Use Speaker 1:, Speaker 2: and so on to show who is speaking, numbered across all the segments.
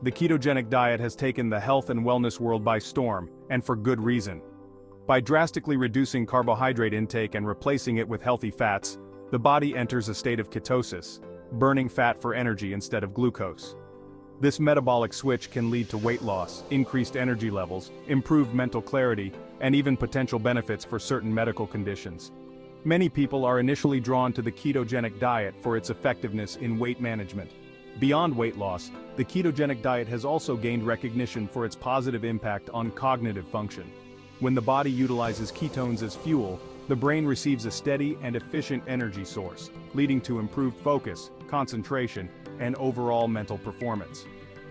Speaker 1: the ketogenic diet has taken the health and wellness world by storm, and for good reason. By drastically reducing carbohydrate intake and replacing it with healthy fats, the body enters a state of ketosis, burning fat for energy instead of glucose. This metabolic switch can lead to weight loss, increased energy levels, improved mental clarity, and even potential benefits for certain medical conditions. Many people are initially drawn to the ketogenic diet for its effectiveness in weight management. Beyond weight loss, the ketogenic diet has also gained recognition for its positive impact on cognitive function. When the body utilizes ketones as fuel, the brain receives a steady and efficient energy source, leading to improved focus, concentration, and overall mental performance.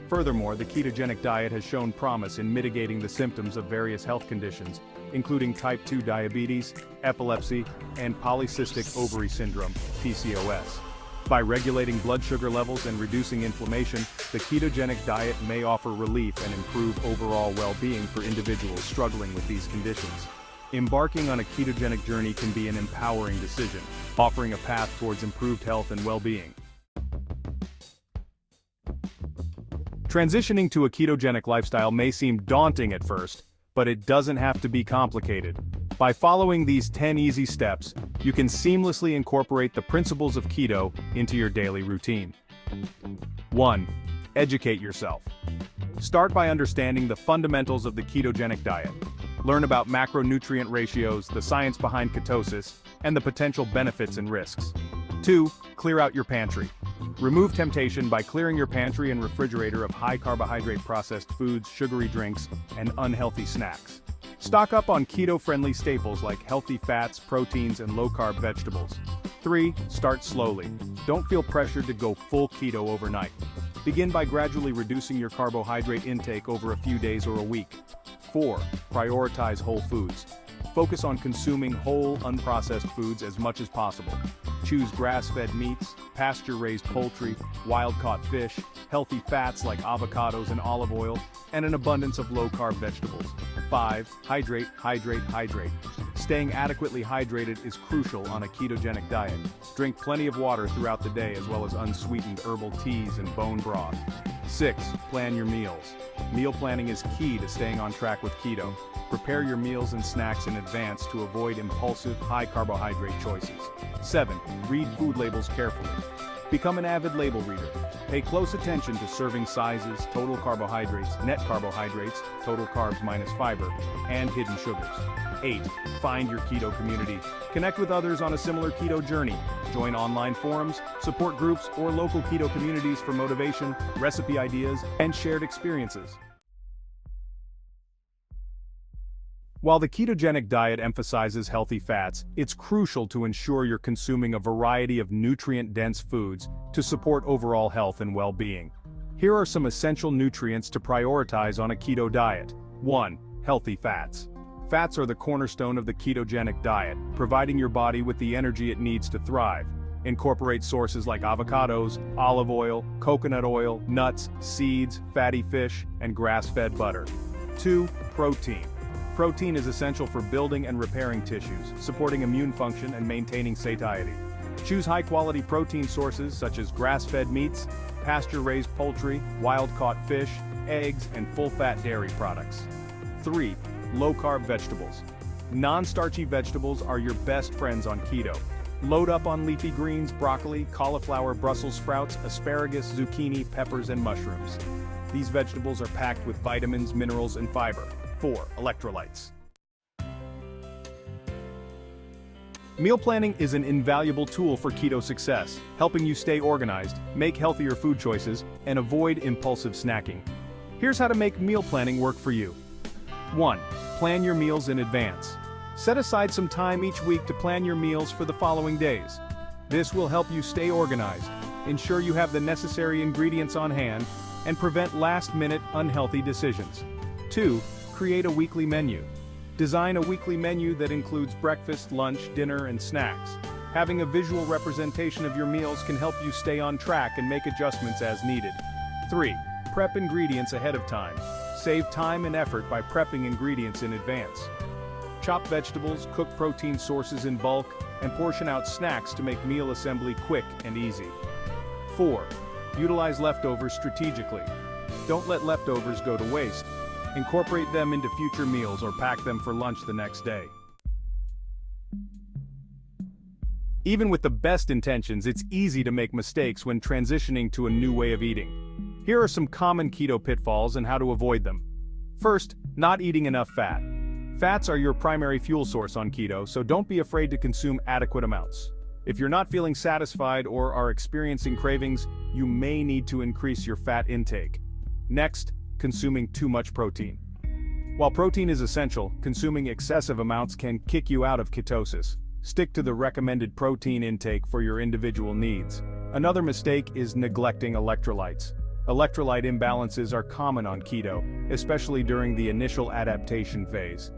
Speaker 1: Furthermore, the ketogenic diet has shown promise in mitigating the symptoms of various health conditions, including type 2 diabetes, epilepsy, and polycystic ovary syndrome, PCOS. By regulating blood sugar levels and reducing inflammation, the ketogenic diet may offer relief and improve overall well-being for individuals struggling with these conditions. Embarking on a ketogenic journey can be an empowering decision, offering a path towards improved health and well-being. Transitioning to a ketogenic lifestyle may seem daunting at first, but it doesn't have to be complicated. By following these 10 easy steps, you can seamlessly incorporate the principles of keto into your daily routine. 1. Educate yourself. Start by understanding the fundamentals of the ketogenic diet. Learn about macronutrient ratios, the science behind ketosis, and the potential benefits and risks. 2. Clear out your pantry. Remove temptation by clearing your pantry and refrigerator of high-carbohydrate processed foods, sugary drinks, and unhealthy snacks. Stock up on keto-friendly staples like healthy fats, proteins, and low-carb vegetables. 3. Start slowly. Don't feel pressured to go full keto overnight. Begin by gradually reducing your carbohydrate intake over a few days or a week. 4. Prioritize whole foods. Focus on consuming whole, unprocessed foods as much as possible. Choose grass-fed meats, pasture-raised poultry, wild-caught fish, healthy fats like avocados and olive oil, and an abundance of low-carb vegetables. 5. Hydrate, hydrate, hydrate. Staying adequately hydrated is crucial on a ketogenic diet. Drink plenty of water throughout the day as well as unsweetened herbal teas and bone broth. 6. Plan your meals. Meal planning is key to staying on track with keto. Prepare your meals and snacks in advance to avoid impulsive, high-carbohydrate choices. 7. Read food labels carefully. Become an avid label reader. Pay close attention to serving sizes, total carbohydrates, net carbohydrates, total carbs minus fiber, and hidden sugars. 8. Find your keto community. Connect with others on a similar keto journey. Join online forums, support groups, or local keto communities for motivation, recipe ideas, and shared experiences. While the ketogenic diet emphasizes healthy fats, it's crucial to ensure you're consuming a variety of nutrient-dense foods to support overall health and well-being. Here are some essential nutrients to prioritize on a keto diet. 1. Healthy fats. Fats are the cornerstone of the ketogenic diet, providing your body with the energy it needs to thrive. Incorporate sources like avocados, olive oil, coconut oil, nuts, seeds, fatty fish, and grass-fed butter. 2. Protein. Protein is essential for building and repairing tissues, supporting immune function and maintaining satiety. Choose high-quality protein sources such as grass-fed meats, pasture-raised poultry, wild-caught fish, eggs, and full-fat dairy products. 3. Low-carb vegetables. Non-starchy vegetables are your best friends on keto. Load up on leafy greens, broccoli, cauliflower, Brussels sprouts, asparagus, zucchini, peppers, and mushrooms. These vegetables are packed with vitamins, minerals, and fiber. 4. Electrolytes. Meal planning is an invaluable tool for keto success, helping you stay organized, make healthier food choices, and avoid impulsive snacking. Here's how to make meal planning work for you. 1. Plan your meals in advance. Set aside some time each week to plan your meals for the following days. This will help you stay organized, ensure you have the necessary ingredients on hand, and prevent last-minute unhealthy decisions. 2. Create a weekly menu. Design a weekly menu that includes breakfast, lunch, dinner, and snacks. Having a visual representation of your meals can help you stay on track and make adjustments as needed. 3. Prep ingredients ahead of time. Save time and effort by prepping ingredients in advance. Chop vegetables, cook protein sources in bulk, and portion out snacks to make meal assembly quick and easy. 4. Utilize leftovers strategically. Don't let leftovers go to waste. Incorporate them into future meals or pack them for lunch the next day. Even with the best intentions, it's easy to make mistakes when transitioning to a new way of eating. Here are some common keto pitfalls and how to avoid them. First, not eating enough fat. Fats are your primary fuel source on keto, so don't be afraid to consume adequate amounts. If you're not feeling satisfied or are experiencing cravings, you may need to increase your fat intake. Next, consuming too much protein. While protein is essential, consuming excessive amounts can kick you out of ketosis. Stick to the recommended protein intake for your individual needs. Another mistake is neglecting electrolytes. Electrolyte imbalances are common on keto, especially during the initial adaptation phase.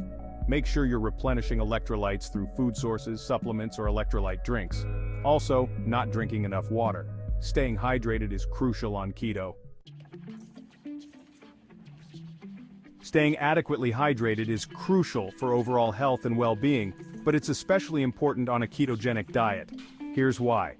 Speaker 1: Make sure you're replenishing electrolytes through food sources, supplements, or electrolyte drinks. Also, not drinking enough water. Staying hydrated is crucial on keto. Staying adequately hydrated is crucial for overall health and well-being, but it's especially important on a ketogenic diet. Here's why.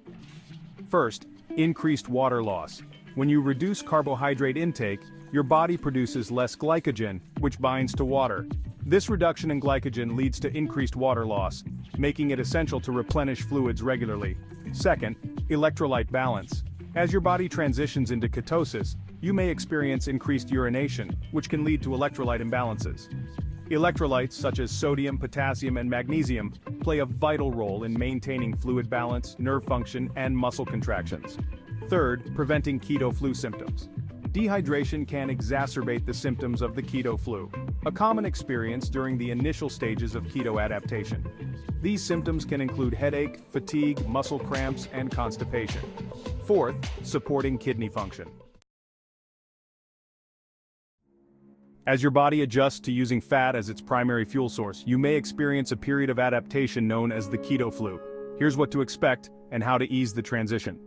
Speaker 1: First, increased water loss. When you reduce carbohydrate intake, your body produces less glycogen, which binds to water. This reduction in glycogen leads to increased water loss, making it essential to replenish fluids regularly. Second, electrolyte balance. As your body transitions into ketosis, you may experience increased urination, which can lead to electrolyte imbalances. Electrolytes such as sodium, potassium, and magnesium play a vital role in maintaining fluid balance, nerve function, and muscle contractions. Third, preventing keto flu symptoms. Dehydration can exacerbate the symptoms of the keto flu, a common experience during the initial stages of keto adaptation. These symptoms can include headache, fatigue, muscle cramps, and constipation. Fourth, supporting kidney function. As your body adjusts to using fat as its primary fuel source, you may experience a period of adaptation known as the keto flu. Here's what to expect and how to ease the transition.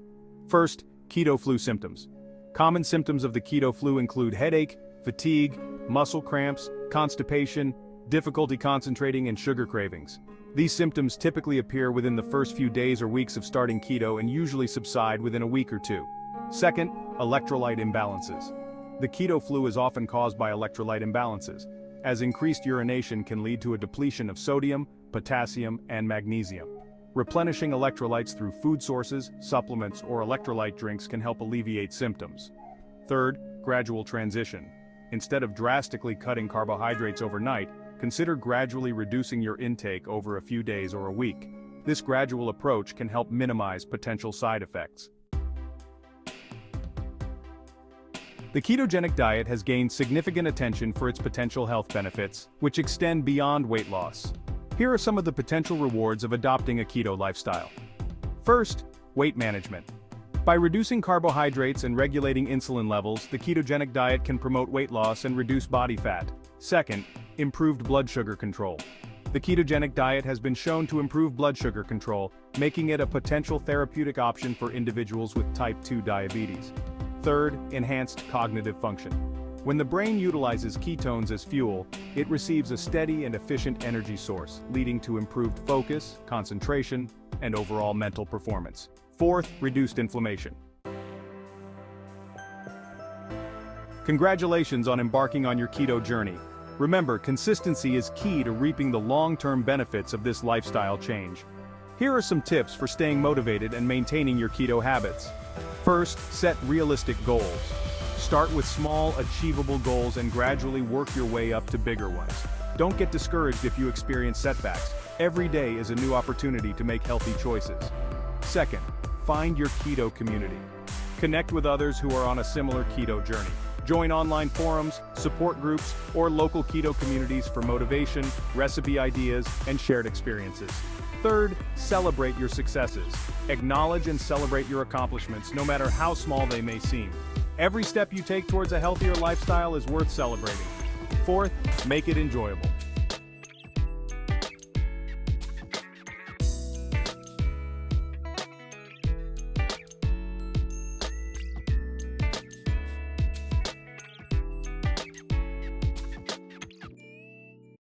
Speaker 1: First, keto flu symptoms. Common symptoms of the keto flu include headache, fatigue, muscle cramps, constipation, difficulty concentrating, and sugar cravings. These symptoms typically appear within the first few days or weeks of starting keto and usually subside within a week or two. Second, electrolyte imbalances. The keto flu is often caused by electrolyte imbalances, as increased urination can lead to a depletion of sodium, potassium, and magnesium. Replenishing electrolytes through food sources, supplements, or electrolyte drinks can help alleviate symptoms. Third, gradual transition. Instead of drastically cutting carbohydrates overnight, consider gradually reducing your intake over a few days or a week. This gradual approach can help minimize potential side effects. The ketogenic diet has gained significant attention for its potential health benefits, which extend beyond weight loss. Here are some of the potential rewards of adopting a keto lifestyle. First, weight management. By reducing carbohydrates and regulating insulin levels, the ketogenic diet can promote weight loss and reduce body fat. Second, improved blood sugar control. The ketogenic diet has been shown to improve blood sugar control, making it a potential therapeutic option for individuals with type 2 diabetes. Third, enhanced cognitive function. When the brain utilizes ketones as fuel, it receives a steady and efficient energy source, leading to improved focus, concentration, and overall mental performance. Fourth, reduced inflammation. Congratulations on embarking on your keto journey. Remember, consistency is key to reaping the long-term benefits of this lifestyle change. Here are some tips for staying motivated and maintaining your keto habits. First, set realistic goals. Start with small, achievable goals and gradually work your way up to bigger ones. Don't get discouraged if you experience setbacks. Every day is a new opportunity to make healthy choices. Second, find your keto community. Connect with others who are on a similar keto journey. Join online forums, support groups, or local keto communities for motivation, recipe ideas, and shared experiences. Third, celebrate your successes. Acknowledge and celebrate your accomplishments, no matter how small they may seem. Every step you take towards a healthier lifestyle is worth celebrating. Fourth, make it enjoyable.